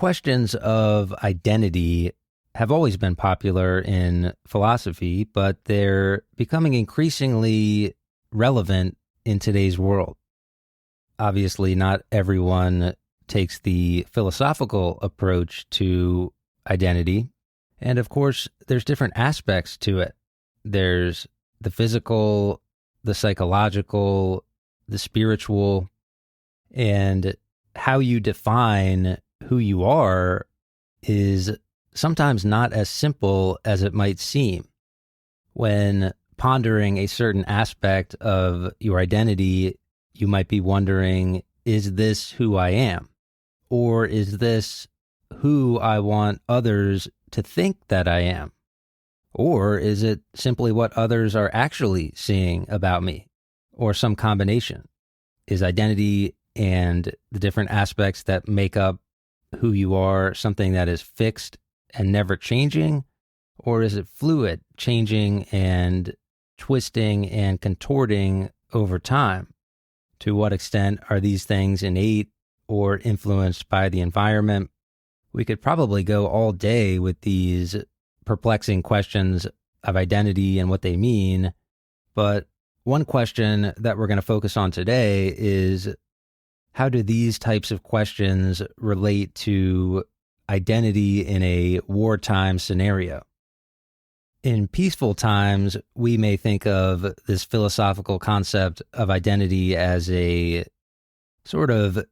Questions of identity have always been popular in philosophy, but they're becoming increasingly relevant in today's world. Obviously, not everyone takes the philosophical approach to identity. And of course, there's different aspects to it. There's the physical, the psychological, the spiritual, and how you define who you are is sometimes not as simple as it might seem. When pondering a certain aspect of your identity, you might be wondering, is this who I am? Or is this who I want others to think that I am? Or is it simply what others are actually seeing about me? Or some combination? Is identity and the different aspects that make up who you are something that is fixed and never changing? Or is it fluid, changing and twisting and contorting over time? To what extent are these things innate or influenced by the environment? We could probably go all day with these perplexing questions of identity and what they mean, but one question that we're going to focus on today is, how do these types of questions relate to identity in a wartime scenario? In peaceful times, we may think of this philosophical concept of identity as a sort of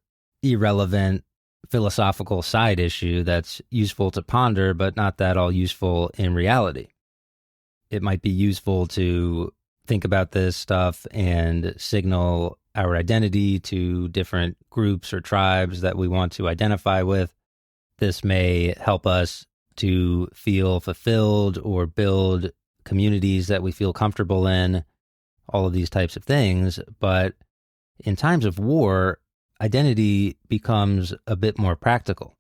irrelevant philosophical side issue that's useful to ponder, but not that all useful in reality. It might be useful to think about this stuff and signal our identity to different groups or tribes that we want to identify with. This may help us to feel fulfilled or build communities that we feel comfortable in, all of these types of things. But in times of war, identity becomes a bit more practical.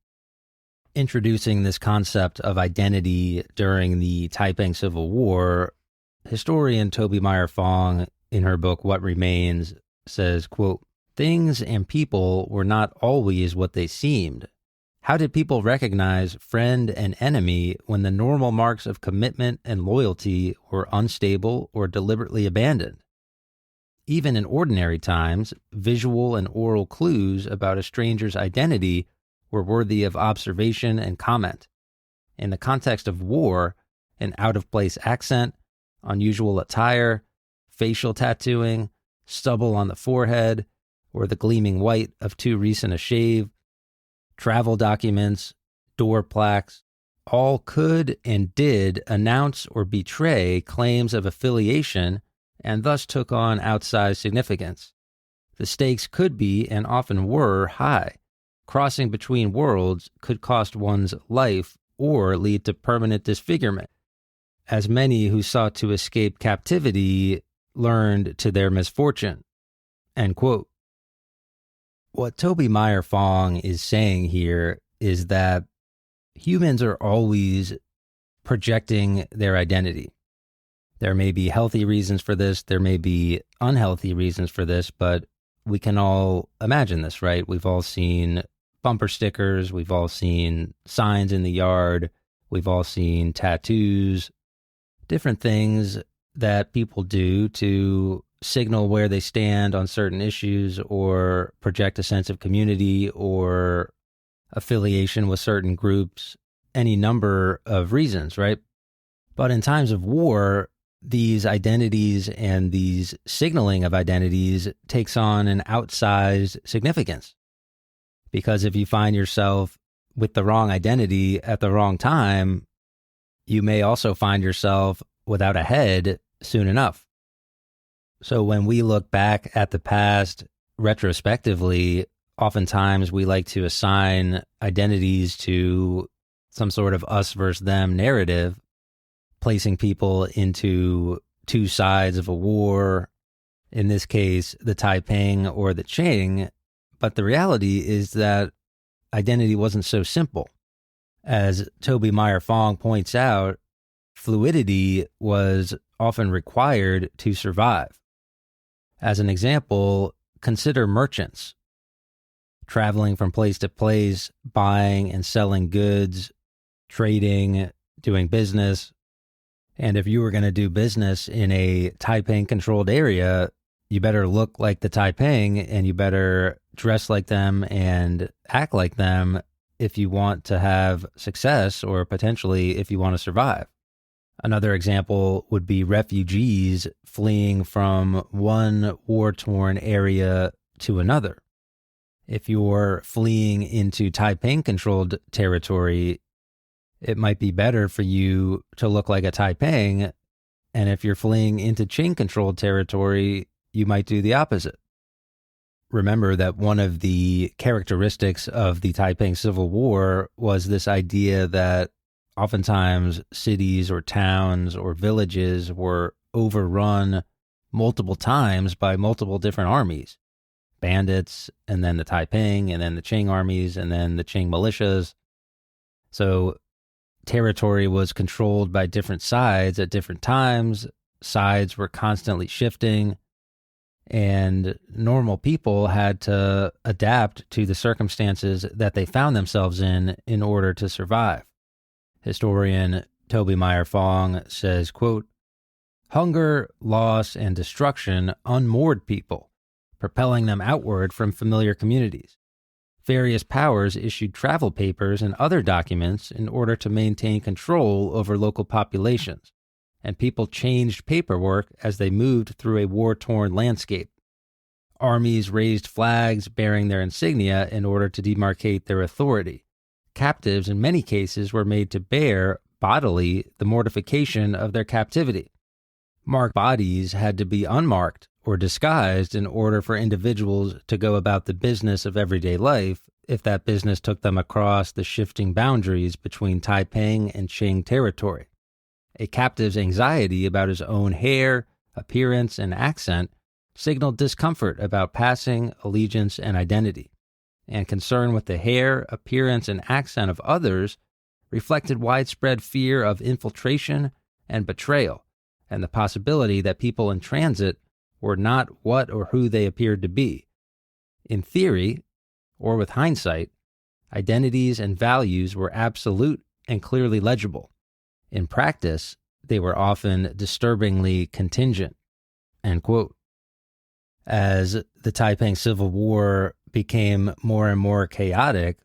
Introducing this concept of identity during the Taiping Civil War, historian Tobie Meyer-Fong, in her book What Remains, says, quote, "Things and people were not always what they seemed. How did people recognize friend and enemy when the normal marks of commitment and loyalty were unstable or deliberately abandoned? Even in ordinary times, visual and oral clues about a stranger's identity were worthy of observation and comment. In the context of war, an out-of-place accent, unusual attire, facial tattooing, stubble on the forehead, or the gleaming white of too recent a shave, travel documents, door plaques, all could and did announce or betray claims of affiliation and thus took on outsized significance. The stakes could be, and often were, high. Crossing between worlds could cost one's life or lead to permanent disfigurement, as many who sought to escape captivity learned to their misfortune." End quote. What Tobie Meyer-Fong is saying here is that humans are always projecting their identity. There may be healthy reasons for this, there may be unhealthy reasons for this, but we can all imagine this, right? We've all seen bumper stickers, we've all seen signs in the yard, we've all seen tattoos, different things that people do to signal where they stand on certain issues or project a sense of community or affiliation with certain groups, any number of reasons, right? But in times of war, these identities and these signaling of identities takes on an outsized significance. Because if you find yourself with the wrong identity at the wrong time, you may also find yourself without a head soon enough. So when we look back at the past retrospectively, oftentimes we like to assign identities to some sort of us versus them narrative, placing people into two sides of a war, in this case, the Taiping or the Qing. But the reality is that identity wasn't so simple. As Tobie Meyer-Fong points out, fluidity was often required to survive. As an example, consider merchants. traveling from place to place, buying and selling goods, trading, doing business. And if you were going to do business in a Taiping-controlled area, you better look like the Taiping and you better dress like them and act like them if you want to have success or potentially if you want to survive. Another example would be refugees fleeing from one war-torn area to another. If you're fleeing into Taiping-controlled territory, it might be better for you to look like a Taiping, and if you're fleeing into Qing-controlled territory, you might do the opposite. Remember that one of the characteristics of the Taiping Civil War was this idea that oftentimes cities or towns or villages were overrun multiple times by multiple different armies. Bandits, and then the Taiping, and then the Qing armies, and then the Qing militias. So territory was controlled by different sides at different times. Sides were constantly shifting, and normal people had to adapt to the circumstances that they found themselves in order to survive. Historian Tobie Meyer-Fong says, quote, "Hunger, loss, and destruction unmoored people, propelling them outward from familiar communities. Various powers issued travel papers and other documents in order to maintain control over local populations, and people changed paperwork as they moved through a war-torn landscape. Armies raised flags bearing their insignia in order to demarcate their authority. Captives in many cases were made to bear, bodily, the mortification of their captivity. Marked bodies had to be unmarked or disguised in order for individuals to go about the business of everyday life if that business took them across the shifting boundaries between Taiping and Qing territory. A captive's anxiety about his own hair, appearance, and accent signaled discomfort about passing, allegiance, and identity, and concern with the hair, appearance, and accent of others reflected widespread fear of infiltration and betrayal, and the possibility that people in transit were not what or who they appeared to be. In theory, or with hindsight, identities and values were absolute and clearly legible. In practice, they were often disturbingly contingent." End quote. As the Taiping Civil War became more and more chaotic,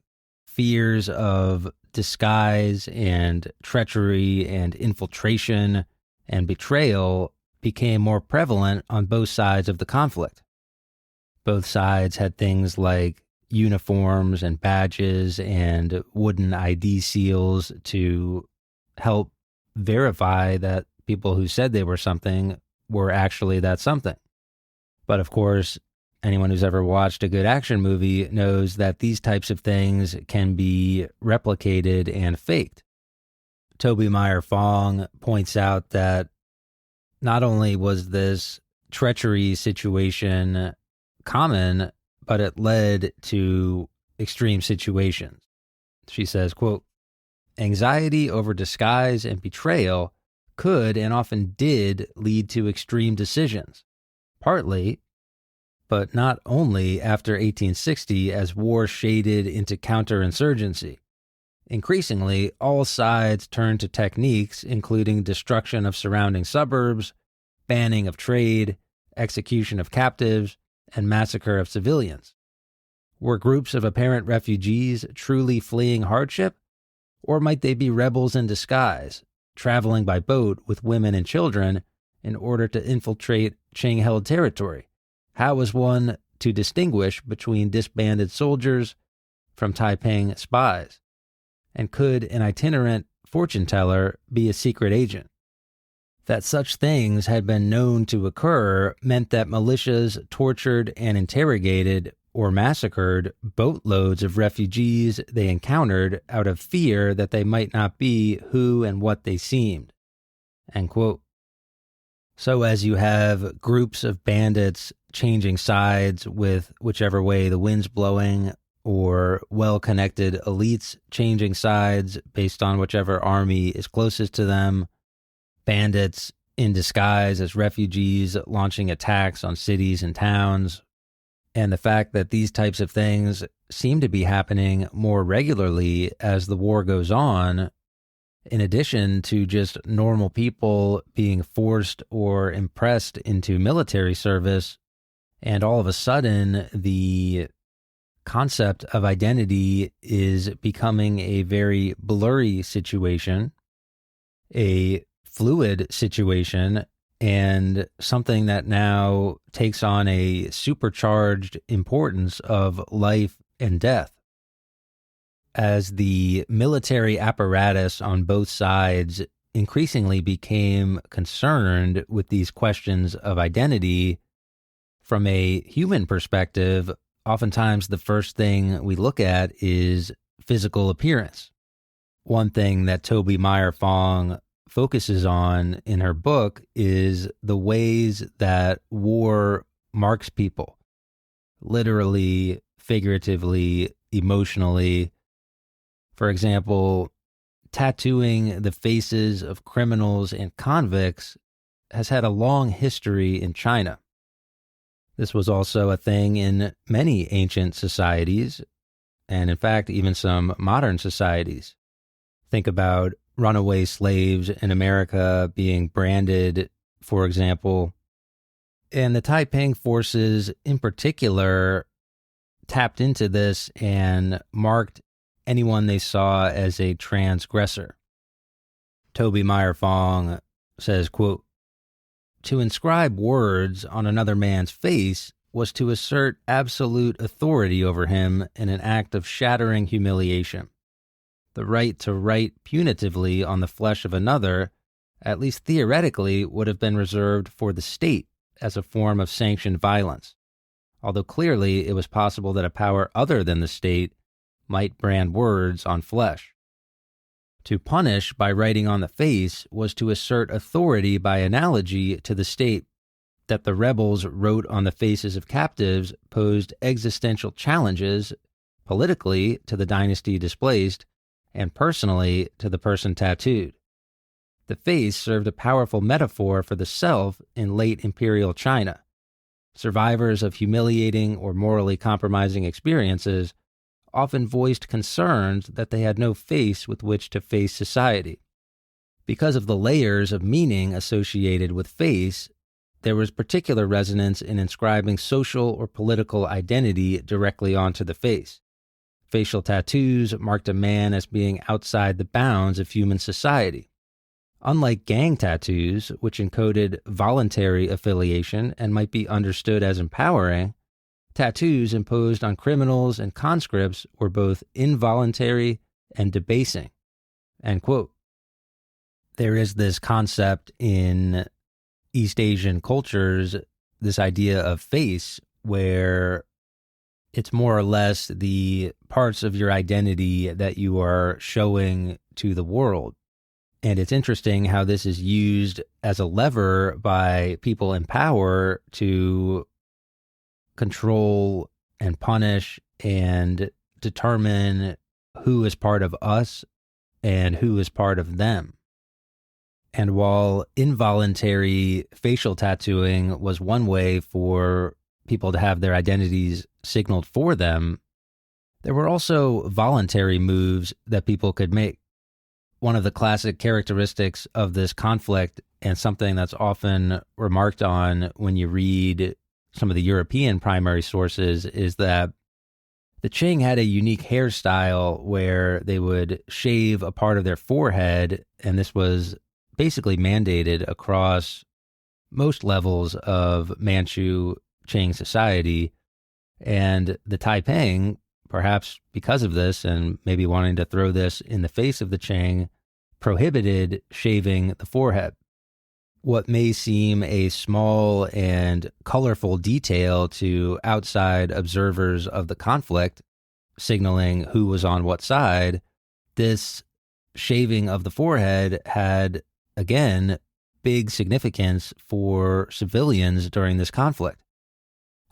fears of disguise and treachery and infiltration and betrayal became more prevalent on both sides of the conflict. Both sides had things like uniforms and badges and wooden ID seals to help verify that people who said they were something were actually that something. But of course, anyone who's ever watched a good action movie knows that these types of things can be replicated and faked. Tobie Meyer-Fong points out that not only was this treachery situation common, but it led to extreme situations. She says, quote, "Anxiety over disguise and betrayal could and often did lead to extreme decisions, partly, but not only after 1860 as war shaded into counterinsurgency. Increasingly, all sides turned to techniques including destruction of surrounding suburbs, banning of trade, execution of captives, and massacre of civilians. Were groups of apparent refugees truly fleeing hardship, or might they be rebels in disguise, traveling by boat with women and children in order to infiltrate Qing-held territory? How was one to distinguish between disbanded soldiers from Taiping spies? And could an itinerant fortune teller be a secret agent? That such things had been known to occur meant that militias tortured and interrogated or massacred boatloads of refugees they encountered out of fear that they might not be who and what they seemed." End quote. So as you have groups of bandits changing sides with whichever way the wind's blowing, or well-connected elites changing sides based on whichever army is closest to them, bandits in disguise as refugees launching attacks on cities and towns, And the fact that these types of things seem to be happening more regularly as the war goes on, in addition to just normal people being forced or impressed into military service, and all of a sudden the concept of identity is becoming a very blurry situation, a fluid situation, and something that now takes on a supercharged importance of life and death. As the military apparatus on both sides increasingly became concerned with these questions of identity, from a human perspective, oftentimes the first thing we look at is physical appearance. One thing that Tobie Meyer-Fong focuses on in her book is the ways that war marks people, literally, figuratively, emotionally. For example, tattooing the faces of criminals and convicts has had a long history in China. This was also a thing in many ancient societies, and in fact, even some modern societies. Think about runaway slaves in America being branded, for example. And the Taiping forces in particular tapped into this and marked anyone they saw as a transgressor. Tobie Meyer-Fong says, quote, "To inscribe words on another man's face was to assert absolute authority over him in an act of shattering humiliation. The right to write punitively on the flesh of another, at least theoretically, would have been reserved for the state as a form of sanctioned violence, although clearly it was possible that a power other than the state might brand words on flesh. To punish by writing on the face was to assert authority by analogy to the state. That the rebels wrote on the faces of captives posed existential challenges, politically to the dynasty displaced, and personally to the person tattooed. The face served a powerful metaphor for the self in late imperial China. Survivors of humiliating or morally compromising experiences often voiced concerns that they had no face with which to face society. Because of the layers of meaning associated with face, there was particular resonance in inscribing social or political identity directly onto the face. Facial tattoos marked a man as being outside the bounds of human society. Unlike gang tattoos, which encoded voluntary affiliation and might be understood as empowering, tattoos imposed on criminals and conscripts were both involuntary and debasing." End quote. There is this concept in East Asian cultures, this idea of face, where it's more or less the parts of your identity that you are showing to the world. And it's interesting how this is used as a lever by people in power to control and punish and determine who is part of us and who is part of them. And while involuntary facial tattooing was one way for people to have their identities signaled for them, there were also voluntary moves that people could make. One of the classic characteristics of this conflict, and something that's often remarked on when you read some of the European primary sources, is that the Qing had a unique hairstyle where they would shave a part of their forehead, and this was basically mandated across most levels of Manchu Qing society. And the Taiping, perhaps because of this and maybe wanting to throw this in the face of the Qing, prohibited shaving the forehead. What may seem a small and colorful detail to outside observers of the conflict, signaling who was on what side, this shaving of the forehead had, again, big significance for civilians during this conflict.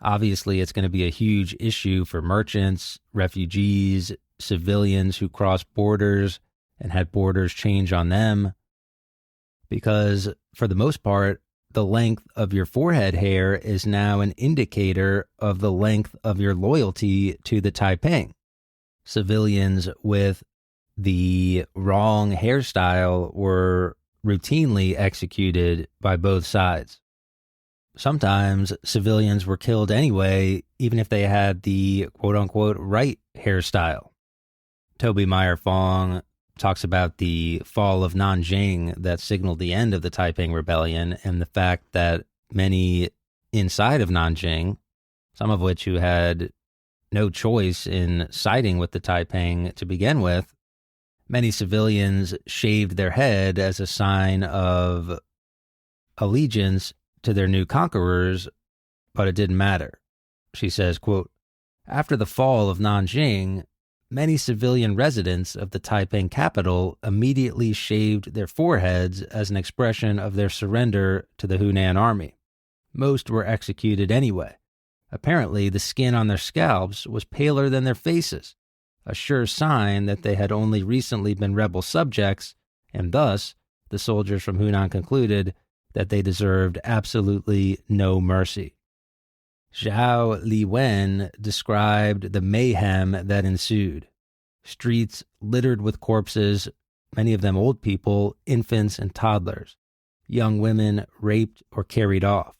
Obviously, it's going to be a huge issue for merchants, refugees, civilians who cross borders and had borders change on them, because for the most part, the length of your forehead hair is now an indicator of the length of your loyalty to the Taiping. Civilians with the wrong hairstyle were routinely executed by both sides. Sometimes civilians were killed anyway, even if they had the quote-unquote right hairstyle. Tobie Meyer-Fong talks about the fall of Nanjing that signaled the end of the Taiping Rebellion, and the fact that many inside of Nanjing, some of which who had no choice in siding with the Taiping to begin with, many civilians shaved their head as a sign of allegiance to their new conquerors, but it didn't matter. She says, quote, "After the fall of Nanjing, many civilian residents of the Taiping capital immediately shaved their foreheads as an expression of their surrender to the Hunan army. Most were executed anyway. Apparently, the skin on their scalps was paler than their faces, a sure sign that they had only recently been rebel subjects, and thus the soldiers from Hunan concluded that they deserved absolutely no mercy." Zhao Liwen described the mayhem that ensued. Streets littered with corpses, many of them old people, infants, and toddlers. Young women raped or carried off.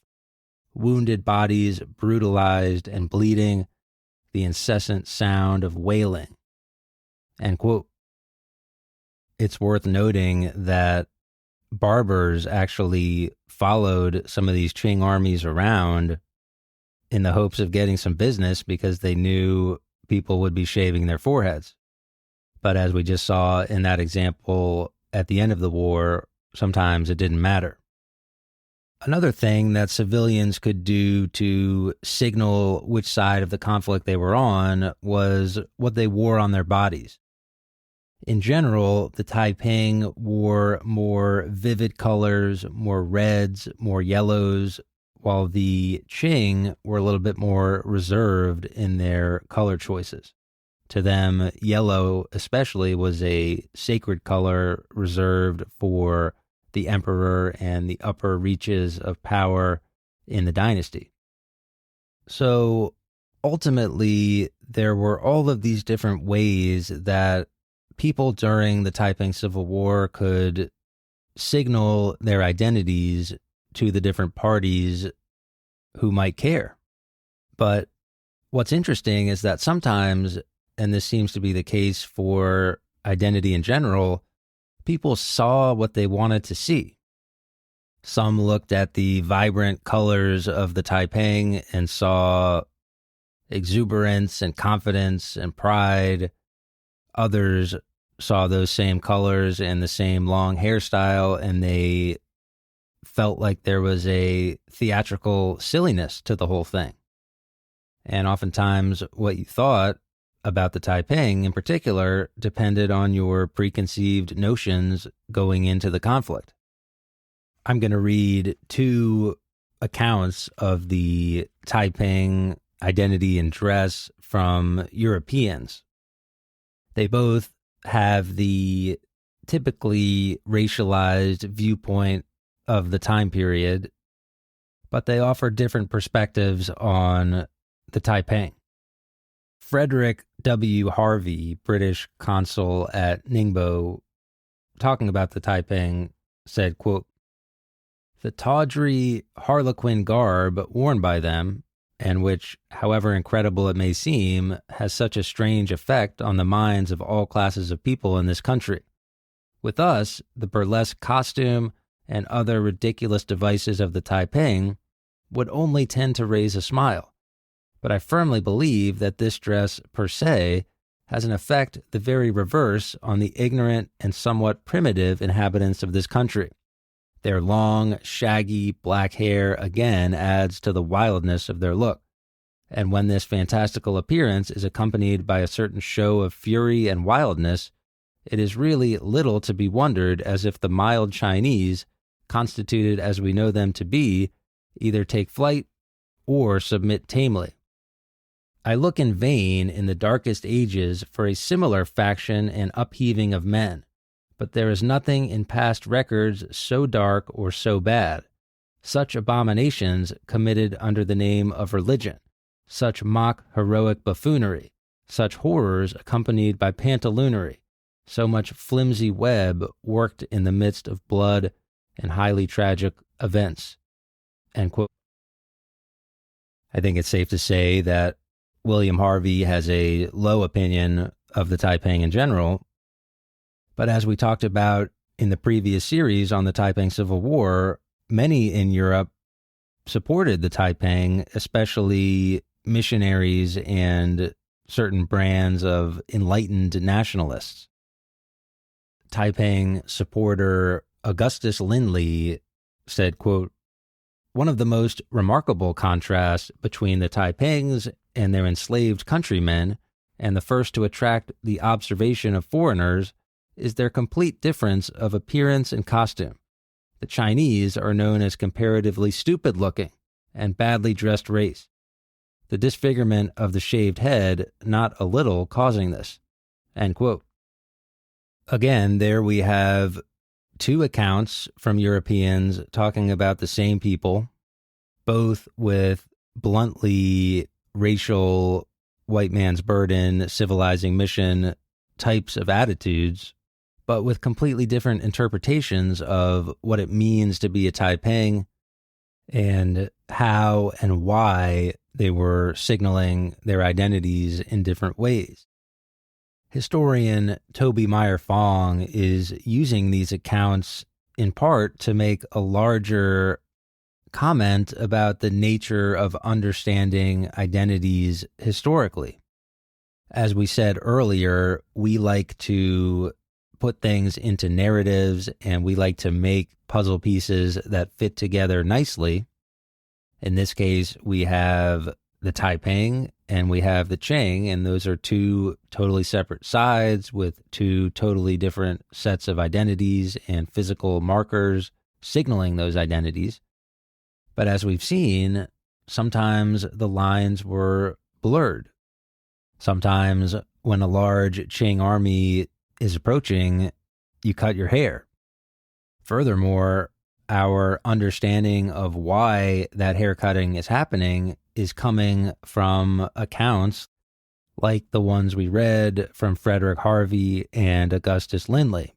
Wounded bodies brutalized and bleeding, the incessant sound of wailing. End quote. It's worth noting that barbers actually followed some of these Qing armies around in the hopes of getting some business because they knew people would be shaving their foreheads. But as we just saw in that example at the end of the war, sometimes it didn't matter. Another thing that civilians could do to signal which side of the conflict they were on was what they wore on their bodies. In general, the Taiping wore more vivid colors, more reds, more yellows, while the Qing were a little bit more reserved in their color choices. To them, yellow especially was a sacred color reserved for the emperor and the upper reaches of power in the dynasty. So ultimately, there were all of these different ways that people during the Taiping Civil War could signal their identities to the different parties who might care. But what's interesting is that sometimes, and this seems to be the case for identity in general, people saw what they wanted to see. Some looked at the vibrant colors of the Taiping and saw exuberance and confidence and pride. Others saw those same colors and the same long hairstyle, and they felt like there was a theatrical silliness to the whole thing. And oftentimes what you thought about the Taiping in particular depended on your preconceived notions going into the conflict. I'm going to read two accounts of the Taiping identity and dress from Europeans. They both have the typically racialized viewpoint of the time period, but they offer different perspectives on the Taiping. Frederick W. Harvey, British consul at Ningbo, talking about the Taiping, said, quote, "The tawdry harlequin garb worn by them, and which, however incredible it may seem, has such a strange effect on the minds of all classes of people in this country. With us, the burlesque costume and other ridiculous devices of the Taiping would only tend to raise a smile. But I firmly believe that this dress, per se, has an effect the very reverse on the ignorant and somewhat primitive inhabitants of this country. Their long, shaggy, black hair again adds to the wildness of their look. And when this fantastical appearance is accompanied by a certain show of fury and wildness, it is really little to be wondered as if the mild Chinese, constituted as we know them to be, either take flight or submit tamely. I look in vain in the darkest ages for a similar faction and upheaving of men, but there is nothing in past records so dark or so bad. such abominations committed under the name of religion, such mock heroic buffoonery, such horrors accompanied by pantaloonery, so much flimsy web worked in the midst of blood and highly tragic events." End quote. I think it's safe to say that William Harvey has a low opinion of the Taiping in general, but as we talked about in the previous series on the Taiping Civil War, many in Europe supported the Taiping, especially missionaries and certain brands of enlightened nationalists. Taiping supporter Augustus Lindley said, quote, "One of the most remarkable contrasts between the Taipings and their enslaved countrymen, and the first to attract the observation of foreigners, is their complete difference of appearance and costume. The Chinese are known as comparatively stupid-looking and badly dressed race. The disfigurement of the shaved head not a little causing this." End quote. Again, there we have two accounts from Europeans talking about the same people, both with bluntly racial, white man's burden, civilizing mission types of attitudes, but with completely different interpretations of what it means to be a Taiping and how and why they were signaling their identities in different ways. Historian Tobie Meyer-Fong is using these accounts in part to make a larger comment about the nature of understanding identities historically. As we said earlier, we like to put things into narratives and we like to make puzzle pieces that fit together nicely. In this case, we have the Taiping and we have the Qing, and those are two totally separate sides with two totally different sets of identities and physical markers signaling those identities. But as we've seen, sometimes the lines were blurred. Sometimes when a large Qing army is approaching, you cut your hair. Furthermore, our understanding of why that haircutting is happening is coming from accounts like the ones we read from Frederick Harvey and Augustus Lindley.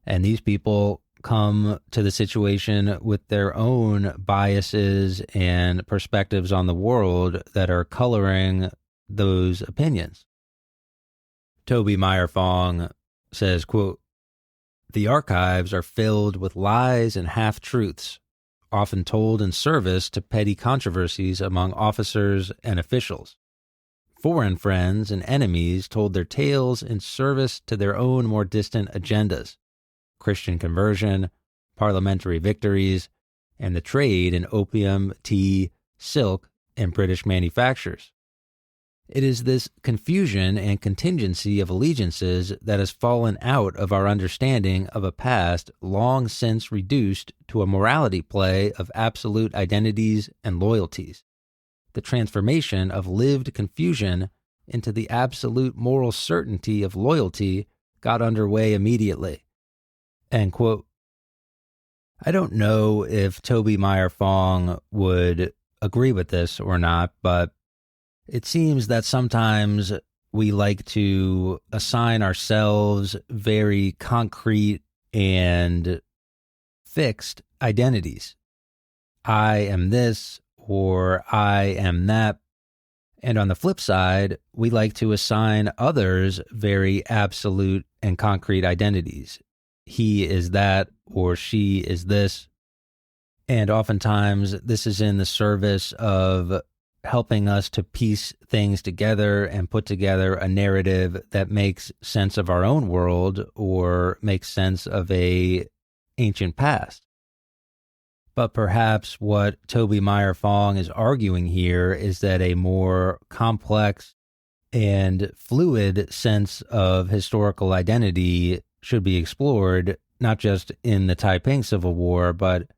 And these people come to the situation with their own biases and perspectives on the world that are coloring those opinions. Tobie Meyer-Fong says, quote, "The archives are filled with lies and half-truths, often told in service to petty controversies among officers and officials. Foreign friends and enemies told their tales in service to their own more distant agendas: Christian conversion, parliamentary victories, and the trade in opium, tea, silk, and British manufactures. It is this confusion and contingency of allegiances that has fallen out of our understanding of a past long since reduced to a morality play of absolute identities and loyalties. The transformation of lived confusion into the absolute moral certainty of loyalty got underway immediately." End quote. I don't know if Tobie Meyer-Fong would agree with this or not, but it seems that sometimes we like to assign ourselves very concrete and fixed identities. I am this, or I am that. And on the flip side, we like to assign others very absolute and concrete identities. He is that, or she is this. And oftentimes, this is in the service of helping us to piece things together and put together a narrative that makes sense of our own world or makes sense of a ancient past. But perhaps what Tobie Meyer-Fong is arguing here is that a more complex and fluid sense of historical identity should be explored, not just in the Taiping Civil War, but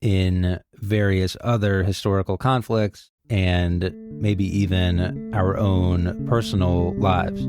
in various other historical conflicts and maybe even our own personal lives.